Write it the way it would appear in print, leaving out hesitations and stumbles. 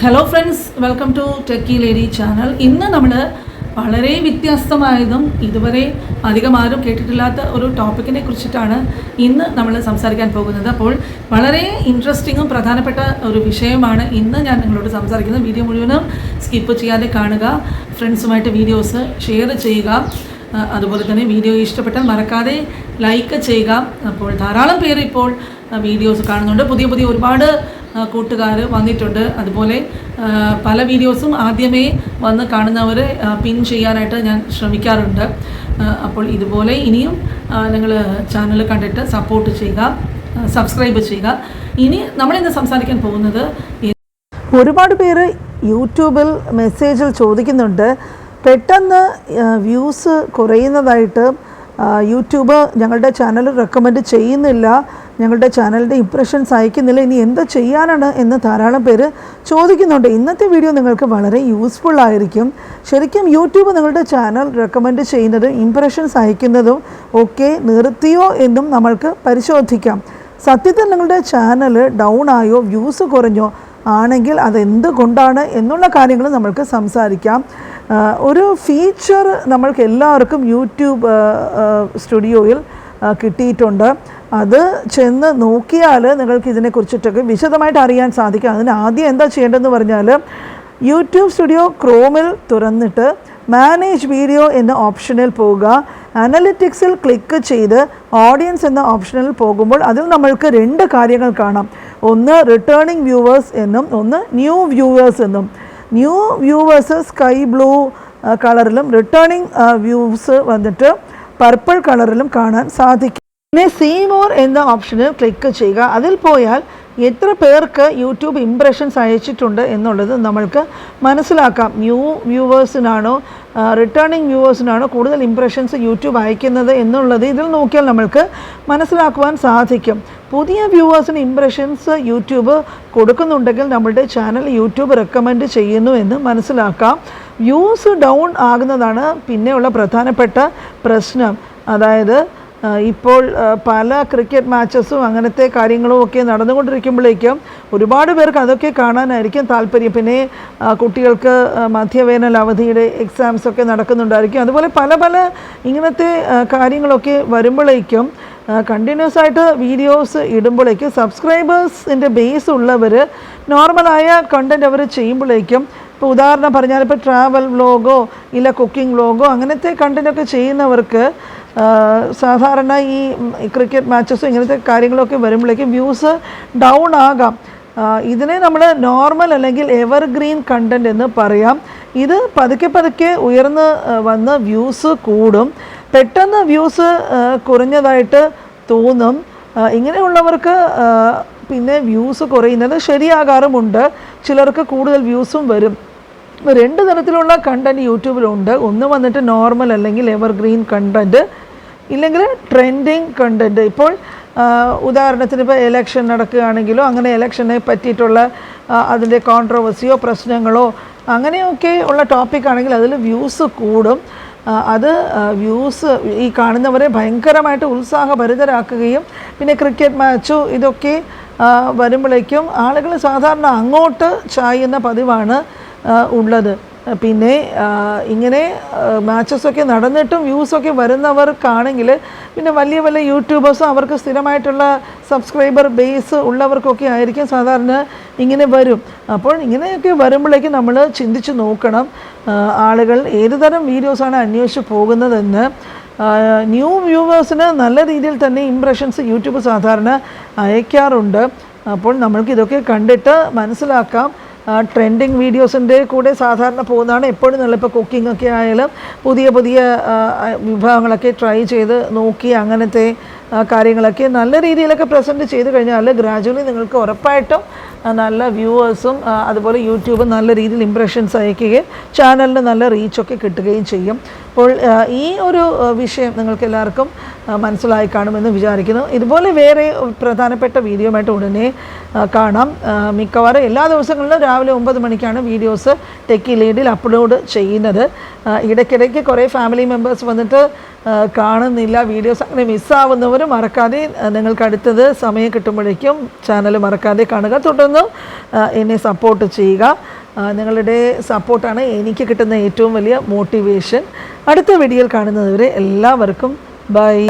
Hello friends, welcome to techie lady channel. ഇന്ന് നമ്മൾ വളരെ വ്യത്യസ്തമായതും ഇതുവരെ അധികം ആരും കേട്ടിട്ടില്ലാത്ത ഒരു ടോപ്പിക്കിനെ കുറിച്ചിട്ടാണ് ഇന്ന് നമ്മൾ സംസാരിക്കാൻ പോകുന്നത്. അപ്പോൾ വളരെ ഇൻട്രസ്റ്റിങ്ങും പ്രധാനപ്പെട്ട ഒരു വിഷയമാണ് ഇന്ന് ഞാൻ നിങ്ങളോട് സംസാരിക്കുന്നത്. വീഡിയോ മുഴുവനും സ്കിപ്പ് ചെയ്യാതെ കാണുക, ഫ്രണ്ട്സുമായിട്ട് വീഡിയോസ് ഷെയർ ചെയ്യുക. അതുപോലെ തന്നെ വീഡിയോ ഇഷ്ടപ്പെട്ടാൽ മറക്കാതെ ലൈക്ക് ചെയ്യുക. അപ്പോൾ ധാരാളം പേര് ഇപ്പോൾ വീഡിയോസ് കാണുന്നുണ്ട്. പുതിയ ഒരുപാട് കൂട്ടുകാർ വന്നിട്ടുണ്ട്. അതുപോലെ പല വീഡിയോസും ആദ്യമേ വന്ന് കാണുന്നവരെ പിൻ ചെയ്യാനായിട്ട് ഞാൻ ശ്രമിക്കാറുണ്ട്. അപ്പോൾ ഇതുപോലെ ഇനിയും നിങ്ങൾ ചാനൽ കണ്ടിട്ട് സപ്പോർട്ട് ചെയ്യുക, സബ്സ്ക്രൈബ് ചെയ്യുക. ഇനി നമ്മളിന്ന് സംസാരിക്കാൻ പോകുന്നത്, ഒരുപാട് പേര് യൂട്യൂബിൽ മെസ്സേജിൽ ചോദിക്കുന്നുണ്ട്, പെട്ടെന്ന് വ്യൂസ് കുറയുന്നതായിട്ട് യൂട്യൂബ് ഞങ്ങളുടെ ചാനൽ റെക്കമെൻഡ് ചെയ്യുന്നില്ല, ഞങ്ങളുടെ ചാനലിൻ്റെ ഇംപ്രഷൻസ് അയക്കുന്നില്ല, ഇനി എന്ത് ചെയ്യാനാണ് എന്ന് ധാരാളം പേര് ചോദിക്കുന്നുണ്ട്. ഇന്നത്തെ വീഡിയോ നിങ്ങൾക്ക് വളരെ യൂസ്ഫുൾ ആയിരിക്കും. ശരിക്കും യൂട്യൂബ് നിങ്ങളുടെ ചാനൽ റെക്കമെൻഡ് ചെയ്യുന്നതും ഇംപ്രഷൻസ് അയക്കുന്നതും ഒക്കെ നിർത്തിയോ എന്നും നമ്മൾക്ക് പരിശോധിക്കാം. സത്യത്തിൽ നിങ്ങളുടെ ചാനൽ ഡൗൺ ആയോ വ്യൂസ് കുറഞ്ഞോ ആണെങ്കിൽ അതെന്തുകൊണ്ടാണ് എന്നുള്ള കാര്യങ്ങൾ നമ്മൾക്ക് സംസാരിക്കാം. ഒരു ഫീച്ചർ നമ്മൾക്ക് എല്ലാവർക്കും യൂട്യൂബ് സ്റ്റുഡിയോയിൽ കിട്ടിയിട്ടുണ്ട്. അത് ചെന്ന് നോക്കിയാൽ നിങ്ങൾക്ക് ഇതിനെക്കുറിച്ചിട്ടൊക്കെ വിശദമായിട്ട് അറിയാൻ സാധിക്കും. അതിന് ആദ്യം എന്താ ചെയ്യേണ്ടതെന്ന് പറഞ്ഞാൽ, യൂട്യൂബ് സ്റ്റുഡിയോ ക്രോമിൽ തുറന്നിട്ട് മാനേജ് വീഡിയോ എന്ന ഓപ്ഷനിൽ പോവുക. അനലിറ്റിക്സിൽ ക്ലിക്ക് ചെയ്ത് ഓഡിയൻസ് എന്ന ഓപ്ഷനിൽ പോകുമ്പോൾ അതിൽ നമ്മൾക്ക് രണ്ട് കാര്യങ്ങൾ കാണാം. ഒന്ന് റിട്ടേണിംഗ് വ്യൂവേഴ്സ് എന്നും ഒന്ന് ന്യൂ വ്യൂവേഴ്സ് എന്നും. ന്യൂ വ്യൂവേഴ്സ് സ്കൈ ബ്ലൂ കളറിലും റിട്ടേണിംഗ് വ്യൂസ് വന്നിട്ട് പർപ്പിൾ കളറിലും കാണാൻ സാധിക്കും. പിന്നെ സീ മോർ എന്ന ഓപ്ഷനിൽ ക്ലിക്ക് ചെയ്യുക. അതിൽ പോയാൽ എത്ര പേർക്ക് യൂട്യൂബ് ഇംപ്രഷൻസ് അയച്ചിട്ടുണ്ട് എന്നുള്ളത് നമ്മൾക്ക് മനസ്സിലാക്കാം. ന്യൂ വ്യൂവേഴ്സിനാണോ റിട്ടേണിംഗ് വ്യൂവേഴ്സിനാണോ കൂടുതൽ ഇംപ്രഷൻസ് യൂട്യൂബ് അയക്കുന്നത് എന്നുള്ളത് ഇതിൽ നോക്കിയാൽ നമ്മൾക്ക് മനസ്സിലാക്കുവാൻ സാധിക്കും. പുതിയ വ്യൂവേഴ്സിന് ഇംപ്രഷൻസ് യൂട്യൂബ് കൊടുക്കുന്നുണ്ടെങ്കിൽ നമ്മളുടെ ചാനൽ യൂട്യൂബ് റെക്കമെൻഡ് ചെയ്യുന്നു എന്ന് മനസ്സിലാക്കാം. വ്യൂസ് ഡൗൺ ആകുന്നതാണ് പിന്നെയുള്ള പ്രധാനപ്പെട്ട പ്രശ്നം. അതായത് ഇപ്പോൾ പല ക്രിക്കറ്റ് മാച്ചസും അങ്ങനത്തെ കാര്യങ്ങളും ഒക്കെ നടന്നുകൊണ്ടിരിക്കുമ്പോഴേക്കും ഒരുപാട് പേർക്ക് അതൊക്കെ കാണാനായിരിക്കും താല്പര്യം. പിന്നെ കുട്ടികൾക്ക് മധ്യവേനൽ അവധിയുടെ എക്സാംസൊക്കെ നടക്കുന്നുണ്ടായിരിക്കും. അതുപോലെ പല ഇങ്ങനത്തെ കാര്യങ്ങളൊക്കെ വരുമ്പോഴേക്കും കണ്ടിന്യൂസ് ആയിട്ട് വീഡിയോസ് ഇടുമ്പോഴേക്കും സബ്സ്ക്രൈബേഴ്സിൻ്റെ ബേസ് ഉള്ളവർ നോർമലായ കണ്ടൻറ്റ് അവർ ചെയ്യുമ്പോഴേക്കും, ഇപ്പോൾ ഉദാഹരണം പറഞ്ഞാൽ ഇപ്പോൾ ട്രാവൽ വ്ലോഗോ ഇല്ല കുക്കിംഗ് വ്ലോഗോ അങ്ങനത്തെ കണ്ടൻറ്റൊക്കെ ചെയ്യുന്നവർക്ക് സാധാരണ ഈ ക്രിക്കറ്റ് മാച്ചസോ ഇങ്ങനത്തെ കാര്യങ്ങളൊക്കെ വരുമ്പോഴേക്കും വ്യൂസ് ഡൗൺ ആകാം. ഇതിനെ നമ്മൾ നോർമൽ അല്ലെങ്കിൽ എവർഗ്രീൻ കണ്ടൻറ്റ് എന്ന് പറയാം. ഇത് പതുക്കെ ഉയർന്ന് വന്ന് വ്യൂസ് കൂടും. പെട്ടെന്ന് വ്യൂസ് കുറഞ്ഞതായിട്ട് തോന്നും. ഇങ്ങനെയുള്ളവർക്ക് പിന്നെ വ്യൂസ് കുറയുന്നത് ശരിയാകാറുമുണ്ട്. ചിലർക്ക് കൂടുതൽ വ്യൂസും വരും. രണ്ട് തരത്തിലുള്ള കണ്ടൻറ്റ് യൂട്യൂബിലുണ്ട്. ഒന്ന് വന്നിട്ട് നോർമൽ അല്ലെങ്കിൽ എവർഗ്രീൻ കണ്ടൻറ്റ്, ഇല്ലെങ്കിൽ ട്രെൻഡിങ് കണ്ടൻറ്റ്. ഇപ്പോൾ ഉദാഹരണത്തിന് ഇപ്പോൾ എലക്ഷൻ നടക്കുകയാണെങ്കിലോ അങ്ങനെ എലക്ഷനെ പറ്റിയിട്ടുള്ള അതിൻ്റെ കോൺട്രവേഴ്സിയോ പ്രശ്നങ്ങളോ അങ്ങനെയൊക്കെ ഉള്ള ടോപ്പിക്കാണെങ്കിൽ അതിൽ വ്യൂസ് കൂടും. അത് വ്യൂസ് ഈ കാണുന്നവരെ ഭയങ്കരമായിട്ട് ഉത്സാഹഭരിതരാക്കുകയും പിന്നെ ക്രിക്കറ്റ് മാച്ചോ ഇതൊക്കെ വരുമ്പോഴേക്കും ആളുകൾ സാധാരണ അങ്ങോട്ട് ചായുന്ന പതിവാണ് ഉള്ളത്. പിന്നെ ഇങ്ങനെ മാച്ചസൊക്കെ നടന്നിട്ടും വ്യൂസൊക്കെ വരുന്നവർക്കാണെങ്കിൽ പിന്നെ വലിയ യൂട്യൂബേഴ്സും അവർക്ക് സ്ഥിരമായിട്ടുള്ള സബ്സ്ക്രൈബർ ബേസ് ഉള്ളവർക്കൊക്കെ ആയിരിക്കും സാധാരണ ഇങ്ങനെ വരും. അപ്പോൾ ഇങ്ങനെയൊക്കെ വരുമ്പോഴേക്കും നമ്മൾ ചിന്തിച്ച് നോക്കണം, ആളുകൾ ഏതുതരം വീഡിയോസാണ് അന്വേഷിച്ച് പോകുന്നതെന്ന്. ന്യൂ വ്യൂവേഴ്സിന് നല്ല രീതിയിൽ തന്നെ ഇംപ്രഷൻസ് യൂട്യൂബ് സാധാരണ അയക്കാറുണ്ട്. അപ്പോൾ നമ്മൾക്കിതൊക്കെ കണ്ടിട്ട് മനസ്സിലാക്കാം. ട്രെൻഡിങ് വീഡിയോസിൻ്റെ കൂടെ സാധാരണ പോകുന്നതാണ് എപ്പോഴും നല്ല. ഇപ്പോൾ കുക്കിംഗ് ഒക്കെ ആയാലും പുതിയ വിഭവങ്ങളൊക്കെ ട്രൈ ചെയ്ത് നോക്കി അങ്ങനത്തെ കാര്യങ്ങളൊക്കെ നല്ല രീതിയിലൊക്കെ പ്രസൻറ്റ് ചെയ്ത് കഴിഞ്ഞാൽ ഗ്രാജുവലി നിങ്ങൾക്ക് ഉറപ്പായിട്ടും നല്ല വ്യൂവേഴ്സും അതുപോലെ യൂട്യൂബ് നല്ല രീതിയിൽ ഇംപ്രഷൻസ് അയക്കുകയും ചാനലിന് നല്ല റീച്ചൊക്കെ കിട്ടുകയും ചെയ്യും. അപ്പോൾ ഈ ഒരു വിഷയം നിങ്ങൾക്ക് എല്ലാവർക്കും മനസ്സിലായി കാണുമെന്ന് വിചാരിക്കുന്നു. ഇതുപോലെ വേറെ പ്രധാനപ്പെട്ട വീഡിയോയുമായിട്ട് ഉടനെ കാണാം. മിക്കവാറും എല്ലാ ദിവസങ്ങളിലും രാവിലെ 9 മണിക്കാണ് വീഡിയോസ് ടെക്കി ലീഡിൽ അപ്ലോഡ് ചെയ്യുന്നത്. ഇടയ്ക്കിടയ്ക്ക് കുറേ ഫാമിലി മെമ്പേഴ്സ് വന്നിട്ട് കാണുന്നില്ല, വീഡിയോസ് അങ്ങനെ മിസ്സാവുന്നവർ മറക്കാതെ നിങ്ങൾക്ക് അടുത്തത് സമയം കിട്ടുമ്പോഴേക്കും ചാനൽ മറക്കാതെ കാണുക. തുടർന്ന് എന്നെ സപ്പോർട്ട് ചെയ്യുക. നിങ്ങളുടെ സപ്പോർട്ടാണ് എനിക്ക് കിട്ടുന്ന ഏറ്റവും വലിയ മോട്ടിവേഷൻ. അടുത്ത വീഡിയോയിൽ കാണുന്നതുവരെ എല്ലാവർക്കും ബൈ.